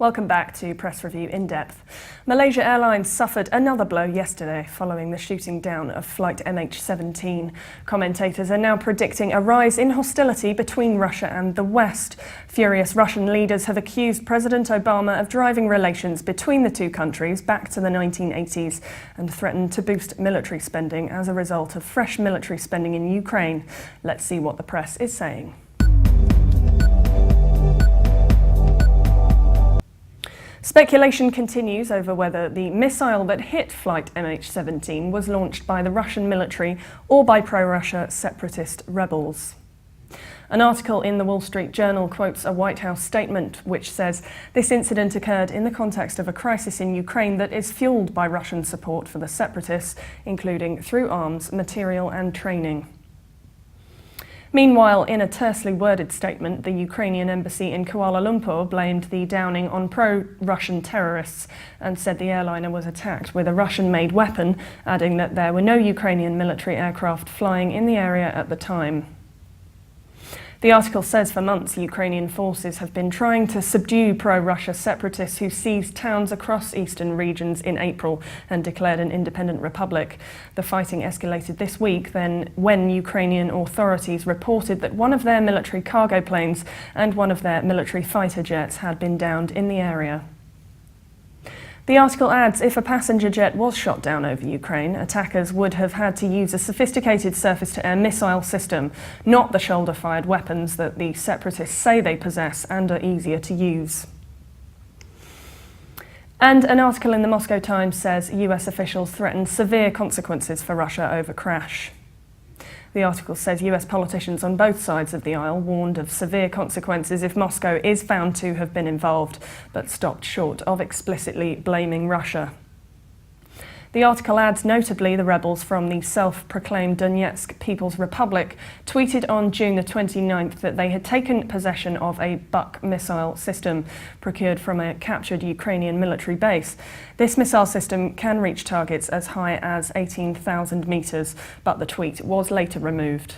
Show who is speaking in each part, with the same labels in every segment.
Speaker 1: Welcome back to Press Review In-Depth. Malaysia Airlines suffered another blow yesterday following the shooting down of Flight MH17. Commentators are now predicting a rise in hostility between Russia and the West. Furious Russian leaders have accused President Obama of driving relations between the two countries back to the 1980s and threatened to boost military spending as a result of fresh military spending in Ukraine. Let's see what the press is saying. Speculation continues over whether the missile that hit Flight MH17 was launched by the Russian military or by pro-Russia separatist rebels. An article in the Wall Street Journal quotes a White House statement which says this incident occurred in the context of a crisis in Ukraine that is fueled by Russian support for the separatists, including through arms, material and training. Meanwhile, in a tersely worded statement, the Ukrainian embassy in Kuala Lumpur blamed the downing on pro-Russian terrorists and said the airliner was attacked with a Russian-made weapon, adding that there were no Ukrainian military aircraft flying in the area at the time. The article says for months Ukrainian forces have been trying to subdue pro-Russia separatists who seized towns across eastern regions in April and declared an independent republic. The fighting escalated this week then when Ukrainian authorities reported that one of their military cargo planes and one of their military fighter jets had been downed in the area. The article adds if a passenger jet was shot down over Ukraine, attackers would have had to use a sophisticated surface-to-air missile system, not the shoulder-fired weapons that the separatists say they possess and are easier to use. And an article in the Moscow Times says US officials threaten severe consequences for Russia over crash. The article says US politicians on both sides of the aisle warned of severe consequences if Moscow is found to have been involved, but stopped short of explicitly blaming Russia. The article adds notably the rebels from the self-proclaimed Donetsk People's Republic tweeted on June the 29th that they had taken possession of a Buk missile system procured from a captured Ukrainian military base. This missile system can reach targets as high as 18,000 meters, but the tweet was later removed.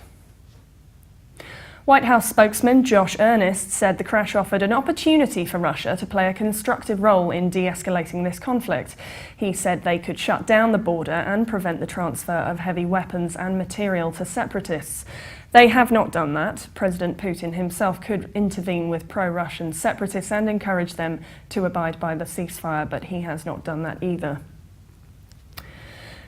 Speaker 1: White House spokesman Josh Earnest said the crash offered an opportunity for Russia to play a constructive role in de-escalating this conflict. He said they could shut down the border and prevent the transfer of heavy weapons and material to separatists. They have not done that. President Putin himself could intervene with pro-Russian separatists and encourage them to abide by the ceasefire, but he has not done that either.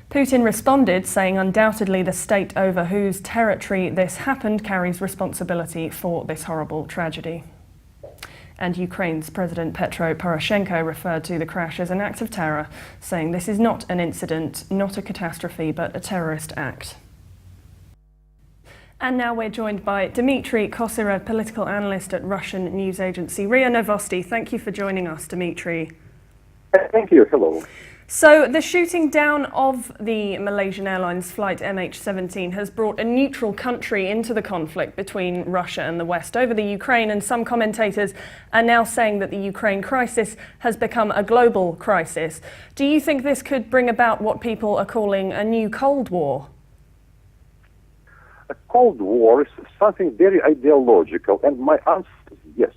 Speaker 1: Putin responded, saying undoubtedly the state over whose territory this happened carries responsibility for this horrible tragedy. And Ukraine's President Petro Poroshenko referred to the crash as an act of terror, saying this is not an incident, not a catastrophe, but a terrorist act. And now we're joined by Dmitry Kucera, political analyst at Russian news agency RIA Novosti. Thank you for joining us, Dmitry.
Speaker 2: Thank you. Hello.
Speaker 1: So the shooting down of the Malaysian Airlines Flight MH17 has brought a neutral country into the conflict between Russia and the West over the Ukraine, and some commentators are now saying that the Ukraine crisis has become a global crisis. Do you think this could bring about what people are calling a new Cold War?
Speaker 2: A Cold War is something very ideological, and my answer is yes.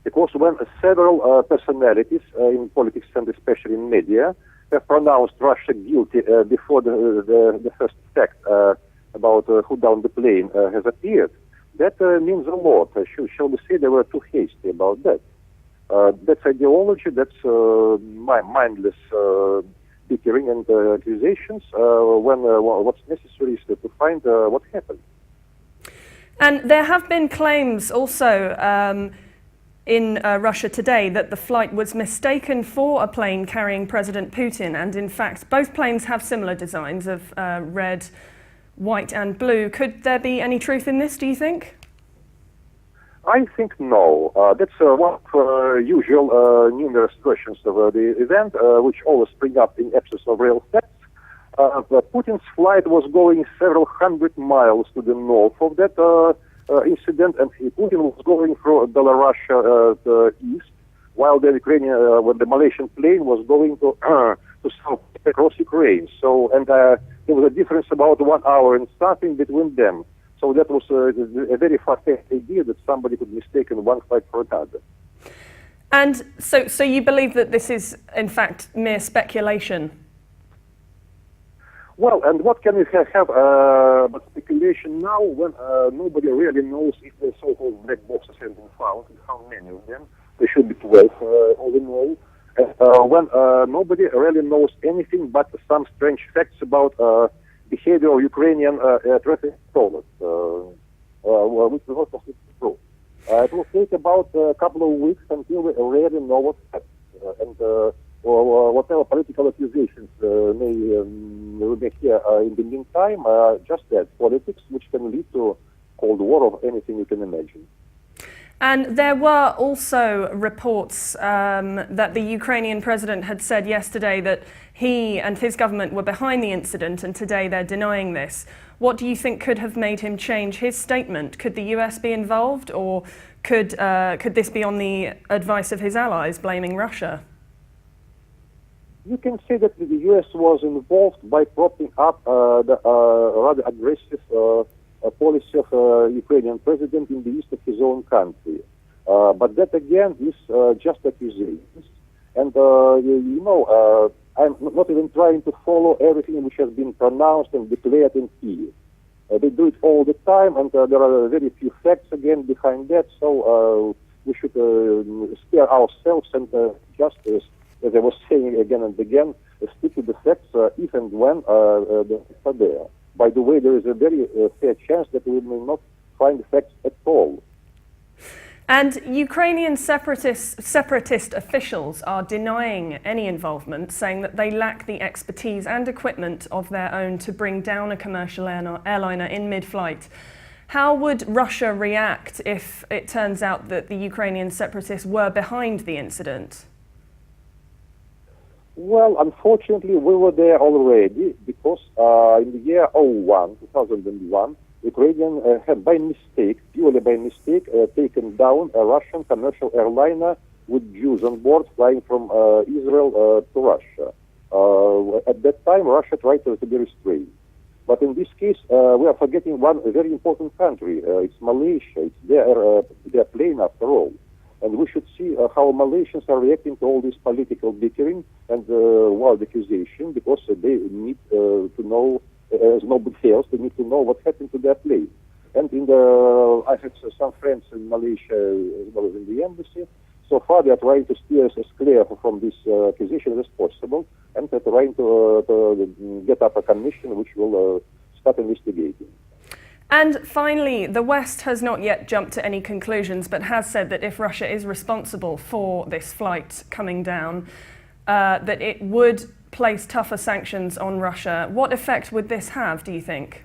Speaker 2: Because when several personalities in politics and especially in media have pronounced Russia guilty before the first fact about who downed the plane has appeared, that means a lot. Shall we say they were too hasty about that? That's ideology, that's mindless bickering and accusations when what's necessary is to find what happened.
Speaker 1: And there have been claims also in Russia today that the flight was mistaken for a plane carrying President Putin, and in fact both planes have similar designs of red, white and blue. Could there be any truth in this, do you think?
Speaker 2: I think no. That's one of usual numerous versions of the event, which always spring up in absence of real facts. Putin's flight was going several hundred miles to the north of that incident, and Putin was going through Belarus east, while the Ukrainian, when the Malaysian plane was going to south across Ukraine. So, and there was a difference about 1 hour and something between them. So that was a very far-fetched idea that somebody could mistake one flight for another.
Speaker 1: And so you believe that this is, in fact, mere speculation?
Speaker 2: Well, and what can we have but speculation now when nobody really knows if the so-called black boxes have been found and how many of them? There should be 12 all in all. When nobody really knows anything but some strange facts about behavior of Ukrainian traffic controllers, which is not completely true. It will take about a couple of weeks until we really know what's happening. Or whatever political accusations we may hear in the meantime, just that, politics, which can lead to Cold War of anything you can imagine.
Speaker 1: And there were also reports that the Ukrainian president had said yesterday that he and his government were behind the incident, and today they're denying this. What do you think could have made him change his statement? Could the US be involved, or could this be on the advice of his allies, blaming Russia?
Speaker 2: You can say that the U.S. was involved by propping up the rather aggressive policy of Ukrainian president in the east of his own country. But that again is just accusations. And I'm not even trying to follow everything which has been pronounced and declared in Kyiv. They do it all the time, and there are very few facts again behind that. So we should spare ourselves and just as I was saying again and again, stick to the facts if and when the facts are there. By the way, there is a very fair chance that we may not find facts at all.
Speaker 1: And Ukrainian separatist officials are denying any involvement, saying that they lack the expertise and equipment of their own to bring down a commercial airliner in mid-flight. How would Russia react if it turns out that the Ukrainian separatists were behind the incident?
Speaker 2: Well, unfortunately, we were there already because in the year 2001, Ukrainian had by mistake, purely by mistake, taken down a Russian commercial airliner with Jews on board flying from Israel to Russia. At that time, Russia tried to be restrained. But in this case, we are forgetting one very important country. It's Malaysia. It's their plane after all. And we should see how Malaysians are reacting to all this political bickering and wild accusation, because they need to know, as nobody else, they need to know what happened to their plane. And I have some friends in Malaysia as well as in the embassy. So far, they are trying to steer us as clear from this accusation as possible, and they're trying to get up a commission which will start investigating.
Speaker 1: And finally, the West has not yet jumped to any conclusions, but has said that if Russia is responsible for this flight coming down, that it would place tougher sanctions on Russia. What effect would this have, do you think?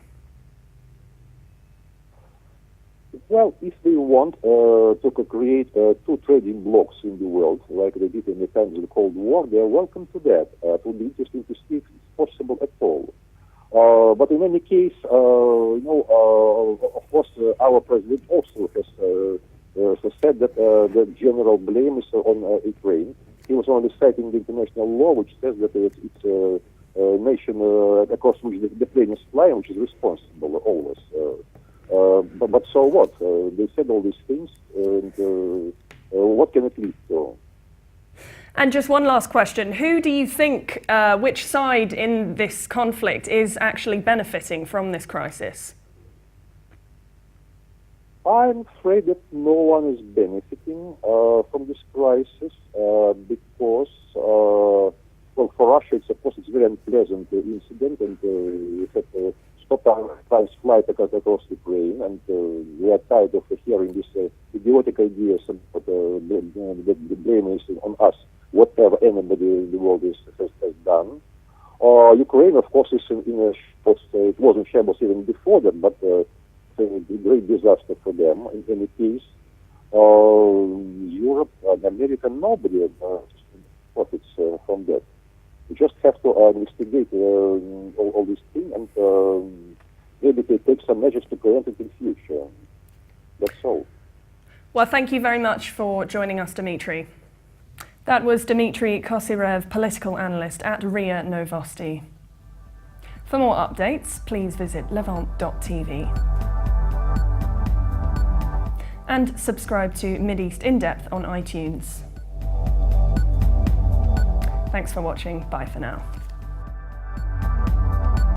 Speaker 2: Well, if they want to create two trading blocks in the world, like they did in the times of the Cold War, they are welcome to that. It would be interesting to see if it's possible at all. But in any case, of course, our president also has said that the general blame is on Ukraine. He was only citing the international law, which says that it's a nation across which the plane is flying, which is responsible always. But so what? They said all these things, and what can it lead to?
Speaker 1: And just one last question. Who do you think, which side in this conflict is actually benefiting from this crisis?
Speaker 2: I'm afraid that no one is benefiting from this crisis because, well, for Russia, it's, of course, it's a very unpleasant incident, and we had to stop our flight across Ukraine, and we are tired of hearing these idiotic ideas about the blame is on us, whatever anybody in the world has done. Ukraine, of course, is in a shambles. It was in shambles even before that, but it's a great disaster for them in any case. Europe and America, nobody profits from that. We just have to investigate all these things and maybe take some measures to prevent it in future. That's all.
Speaker 1: Well, thank you very much for joining us, Dmitry. That was Dmitry Kucera, political analyst at RIA Novosti. For more updates, please visit levant.tv. And subscribe to MidEast In-Depth on iTunes. Thanks for watching. Bye for now.